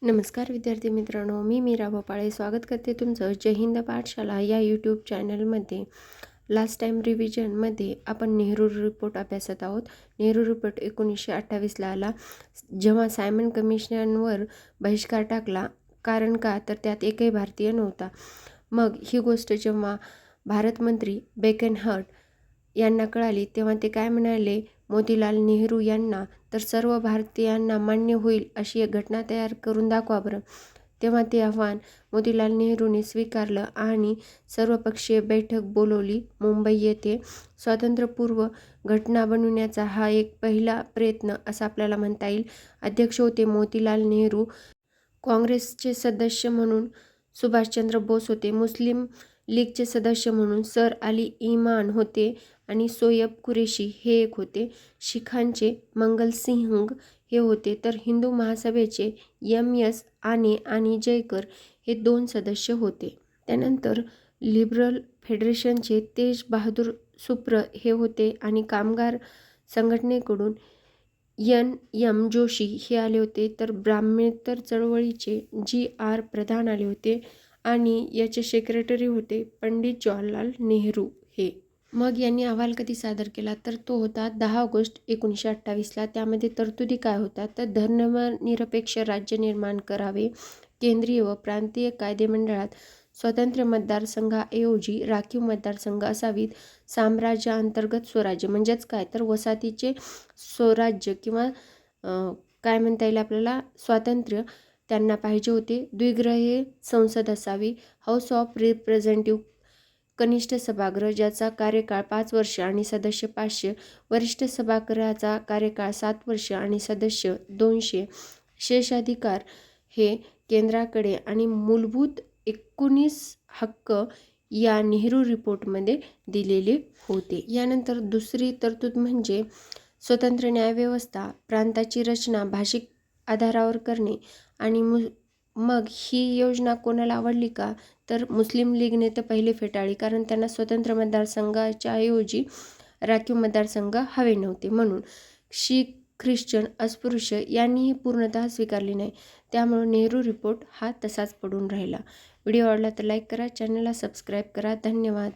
नमस्कार विद्यार्थी मित्रांनो, मी मीरा भोपाळे स्वागत करते तुमचं जय हिंद पाठशाला या यूट्यूब चॅनलमध्ये. लास्ट टाईम रिव्हिजनमध्ये आपण नेहरू रिपोर्ट अभ्यासत आहोत. नेहरू रिपोर्ट 1928ला आला, जेव्हा सायमन कमिशनवर बहिष्कार टाकला. कारण का तर त्यात एकही भारतीय नव्हता. मग ही गोष्ट जेव्हा भारत मंत्री बेकनहर्ट यांना कळाली तेव्हा ते काय म्हणाले, मोतीलाल नेहरू यांना तर सर्व भारतीयांना मान्य होईल अशी एक घटना तयार करून दाखवा बरं. तेव्हा ते आव्हान मोतीलाल नेहरूंनी स्वीकारलं आणि सर्वपक्षीय बैठक बोलवली मुंबई येथे. स्वातंत्र्यपूर्व घटना बनवण्याचा हा एक पहिला प्रयत्न असा आपल्याला म्हणता येईल. अध्यक्ष होते मोतीलाल नेहरू. काँग्रेसचे सदस्य म्हणून सुभाषचंद्र बोस होते. मुस्लिम लीगचे सदस्य म्हणून सर अली इमाम होते आणि सोयब कुरेशी हे एक होते. शिखांचे मंगलसिंग हे होते, तर हिंदू महासभेचे एम.एस. आने आणि जयकर हे 2 सदस्य होते. त्यानंतर लिबरल फेडरेशनचे तेज बहादूर सुप्र हे होते आणि कामगार संघटनेकडून एन.एम. जोशी हे आले होते. तर ब्राह्मणेतर चळवळीचे जी.आर. प्रधान आले होते आणि याचे सेक्रेटरी होते पंडित जवाहरलाल नेहरू हे. मग यांनी अहवाल कधी सादर केला तर तो होता 10 ऑगस्ट 1928ला. त्यामध्ये तरतुदी काय होतात तर धर्मनिरपेक्ष राज्य निर्माण करावे. केंद्रीय व प्रांतीय कायदेमंडळात स्वतंत्र मतदारसंघाऐवजी राखीव मतदारसंघ असावीत. साम्राज्याअंतर्गत स्वराज्य म्हणजेच काय तर वसाहतीचे स्वराज्य किंवा काय म्हणता येईल आपल्याला स्वातंत्र्य त्यांना पाहिजे होते. द्विग्रही संसद असावी. हाऊस ऑफ रिप्रेझेंटेटिव्ह कनिष्ठ सभागृह ज्याचा कार्यकाळ 5 वर्ष आणि सदस्य 500. वरिष्ठ सभागृहाचा कार्यकाळ 7 वर्ष आणि सदस्य 200. शेषाधिकार हे केंद्राकडे आणि मूलभूत 19 हक्क या नेहरू रिपोर्टमध्ये दिलेले होते. यानंतर दुसरी तरतूद म्हणजे स्वतंत्र न्यायव्यवस्था, प्रांताची रचना भाषिक आधारावर करणे. आणि मग ही योजना कोणाला आवडली का तर मुस्लिम लीगने तर पहिले फेटाळली, कारण त्यांना स्वतंत्र मतदारसंघाच्या ऐवजी राखीव मतदारसंघ हवे नव्हते. म्हणून शीख, ख्रिश्चन, अस्पृश्य यांनीही पूर्णतः स्वीकारली नाही. त्यामुळे नेहरू रिपोर्ट हा तसाच पडून राहिला. व्हिडिओ आवडला तर लाईक करा, चॅनलला सबस्क्राईब करा. धन्यवाद.